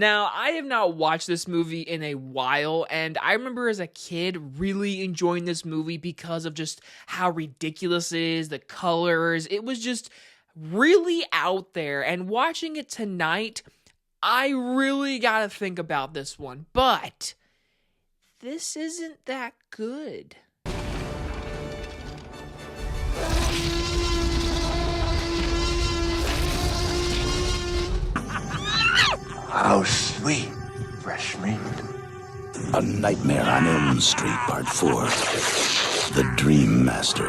Now, I have not watched this movie in a while, and I remember as a kid really enjoying this movie because of just how ridiculous it is, the colors. It was just really out there, and watching it tonight, I really gotta think about this one, but this isn't that good. How sweet, fresh meat. A Nightmare on Elm Street, Part 4. The Dream Master.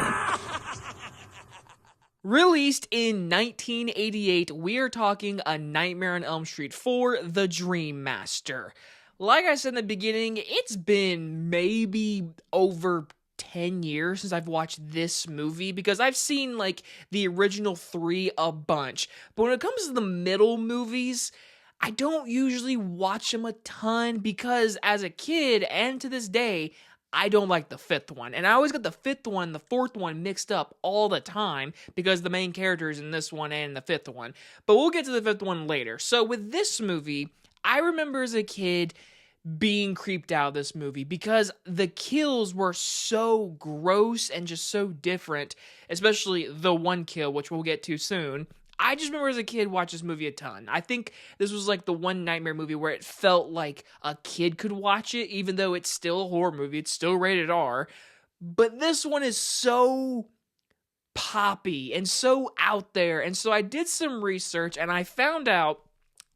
Released in 1988, we are talking A Nightmare on Elm Street 4, The Dream Master. Like I said in the beginning, it's been maybe over 10 years since I've watched this movie, because I've seen, like, the original 3 a bunch. But when it comes to the middle movies, I don't usually watch them a ton because as a kid and to this day, I don't like the 5th one. And I always get the 5th one and the 4th one mixed up all the time because the main characters in this one and the 5th one. But we'll get to the 5th one later. So with this movie, I remember as a kid being creeped out of this movie because the kills were so gross and just so different, especially the one kill, which we'll get to soon. I just remember as a kid watching this movie a ton. I think this was like the one Nightmare movie where it felt like a kid could watch it, even though it's still a horror movie. It's still rated R. But this one is so poppy and so out there. And so I did some research and I found out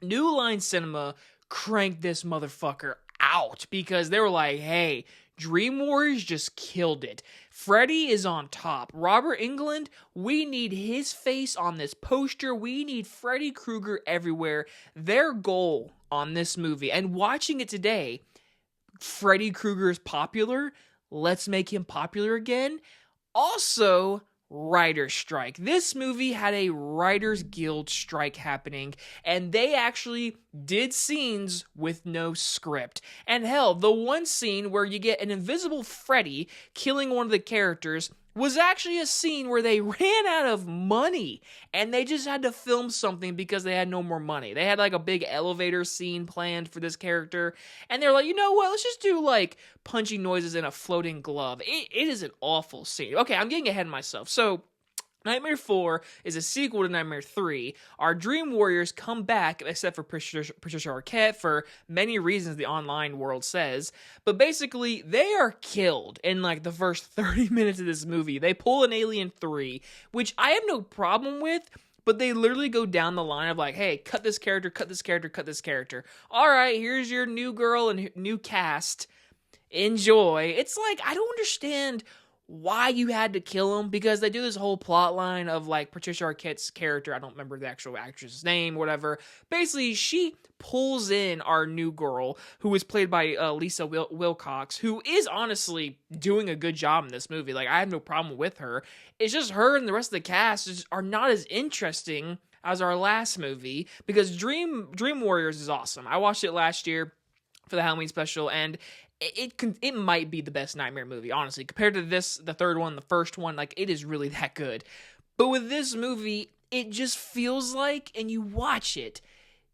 New Line Cinema cranked this motherfucker out because they were like, hey, Dream Warriors just killed it. Freddy is on top. Robert Englund, we need his face on this poster. We need Freddy Krueger everywhere. Their goal on this movie, and watching it today, Freddy Krueger is popular. Let's make him popular again. Also, writer's strike. This movie had a writers guild strike happening, and they actually did scenes with no script. And hell, the one scene where you get an invisible Freddy killing one of the characters was actually a scene where they ran out of money and they just had to film something because they had no more money. They had like a big elevator scene planned for this character, and they're like, you know what, let's just do like punching noises in a floating glove. It is an awful scene. Okay, I'm getting ahead of myself. So Nightmare 4 is a sequel to Nightmare 3. Our Dream Warriors come back, except for Patricia Arquette, for many reasons the online world says. But basically, they are killed in like the first 30 minutes of this movie. They pull an Alien 3, which I have no problem with, but they literally go down the line of like, hey, cut this character, cut this character, cut this character. All right, here's your new girl and new cast. Enjoy. It's like, I don't understand why you had to kill him, because they do this whole plot line of like Patricia Arquette's character, I don't remember the actual actress's name, whatever. Basically, she pulls in our new girl, who is played by Lisa Wilcox, who is honestly doing a good job in this movie. Like, I have no problem with her. It's just her and the rest of the cast are not as interesting as our last movie, because Dream Warriors is awesome. I watched it last year for the Halloween special, and it might be the best Nightmare movie, honestly. Compared to this, the third one, the first one, like, it is really that good. But with this movie, it just feels like, and you watch it,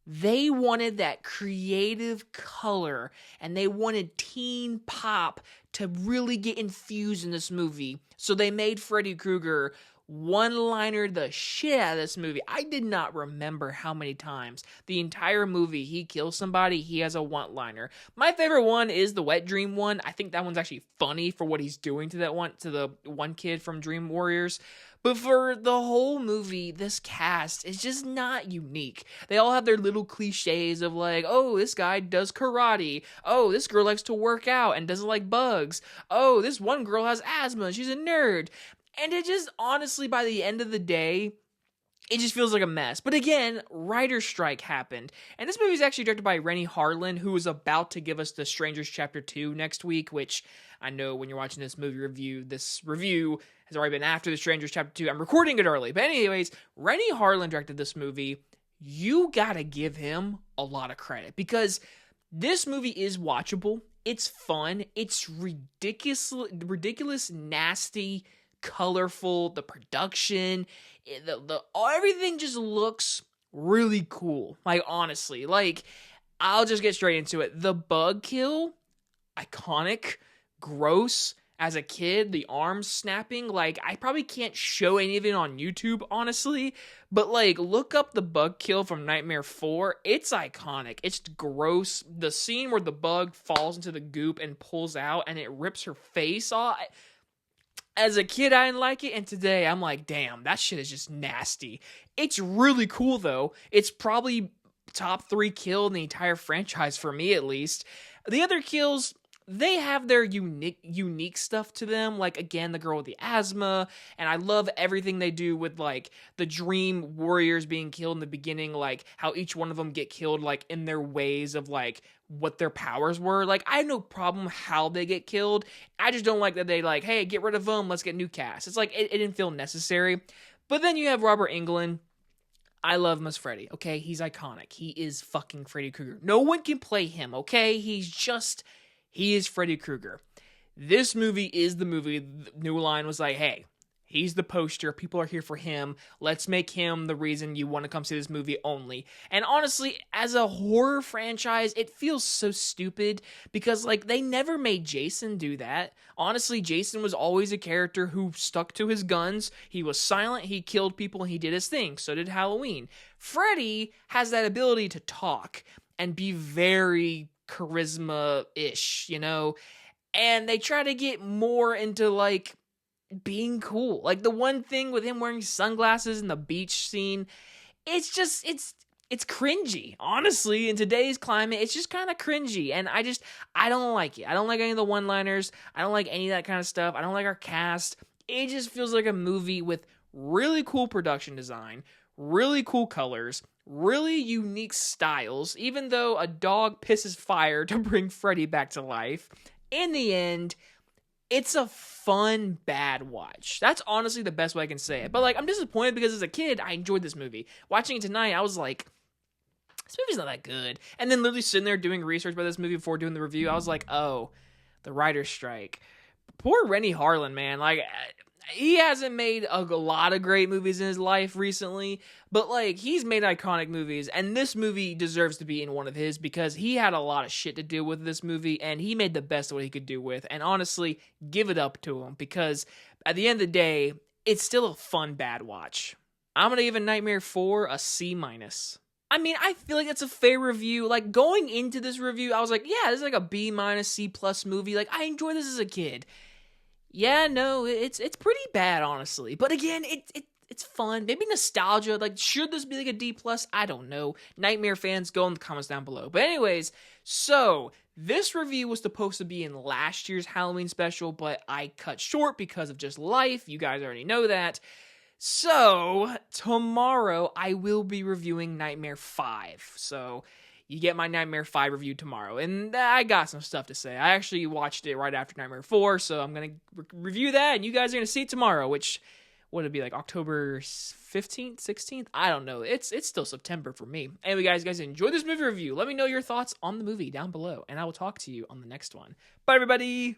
they wanted that creative color, and they wanted teen pop to really get infused in this movie. So they made Freddy Krueger one-liner the shit out of this movie. I did not remember how many times the entire movie he kills somebody, he has a one-liner. My favorite one is the wet dream one. I think that one's actually funny for what he's doing to the one kid from Dream Warriors. But for the whole movie, this cast is just not unique. They all have their little cliches of like, oh, this guy does karate. Oh, this girl likes to work out and doesn't like bugs. Oh, this one girl has asthma. She's a nerd. And it just, honestly, by the end of the day, it just feels like a mess. But again, writer's strike happened. And this movie is actually directed by Renny Harlin, who is about to give us The Strangers Chapter 2 next week, which I know when you're watching this review has already been after The Strangers Chapter 2. I'm recording it early. But anyways, Renny Harlin directed this movie. You gotta give him a lot of credit, because this movie is watchable. It's fun. It's ridiculous, nasty, colorful. The production, everything just looks really cool. Like, honestly, like, I'll just get straight into it. The bug kill, iconic, gross. As a kid, the arms snapping, like, I probably can't show any of it on YouTube, honestly, but, like, look up the bug kill from Nightmare 4. It's iconic. It's gross. The scene where the bug falls into the goop and pulls out and it rips her face off. As a kid, I didn't like it, and today, I'm like, damn, that shit is just nasty. It's really cool, though. It's probably top 3 kill in the entire franchise, for me, at least. The other kills, they have their unique stuff to them, like, again, the girl with the asthma, and I love everything they do with, like, the dream warriors being killed in the beginning, like, how each one of them get killed, like, in their ways of, like, what their powers were. Like, I have no problem how they get killed, I just don't like that they, like, hey, get rid of them, let's get new cast. It's like, it didn't feel necessary. But then you have Robert Englund. I love him as Freddy, okay? He's iconic. He is fucking Freddy Krueger. No one can play him, okay? He is Freddy Krueger. This movie is the movie. The New Line was like, hey, he's the poster. People are here for him. Let's make him the reason you want to come see this movie only. And honestly, as a horror franchise, it feels so stupid because, like, they never made Jason do that. Honestly, Jason was always a character who stuck to his guns. He was silent. He killed people. And he did his thing. So did Halloween. Freddy has that ability to talk and be very charisma-ish, you know, and they try to get more into, like, being cool. Like, the one thing with him wearing sunglasses in the beach scene, it's just, it's cringy. Honestly, in today's climate, it's just kind of cringy, and I don't like it. I don't like any of the one-liners. I don't like any of that kind of stuff. I don't like our cast. It just feels like a movie with really cool production design, really cool colors, really unique styles, even though a dog pisses fire to bring Freddy back to life. In the end, it's a fun, bad watch. That's honestly the best way I can say it. But, like, I'm disappointed because as a kid, I enjoyed this movie. Watching it tonight, I was like, this movie's not that good. And then literally sitting there doing research about this movie before doing the review, I was like, oh, the writer's strike. Poor Renny Harlin, man. Like, he hasn't made a lot of great movies in his life recently, but, like, he's made iconic movies, and this movie deserves to be in one of his because he had a lot of shit to deal with this movie, and he made the best of what he could do with, and honestly, give it up to him because at the end of the day, it's still a fun bad watch. I'm gonna give a Nightmare 4 a C-. I mean, I feel like that's a fair review. Like, going into this review, I was like, yeah, this is like a B-, C+ movie. Like, I enjoyed this as a kid. Yeah, no, it's pretty bad, honestly. But again, it's fun. Maybe nostalgia. Like, should this be like a D+? I don't know. Nightmare fans, go in the comments down below. But anyways, so this review was supposed to be in last year's Halloween special, but I cut short because of just life. You guys already know that. So tomorrow I will be reviewing Nightmare 5. So you get my Nightmare 5 review tomorrow. And I got some stuff to say. I actually watched it right after Nightmare 4, so I'm going to review that, and you guys are going to see it tomorrow, which, would it be like October 15th, 16th? I don't know. It's still September for me. Anyway, guys, enjoy this movie review. Let me know your thoughts on the movie down below, and I will talk to you on the next one. Bye, everybody!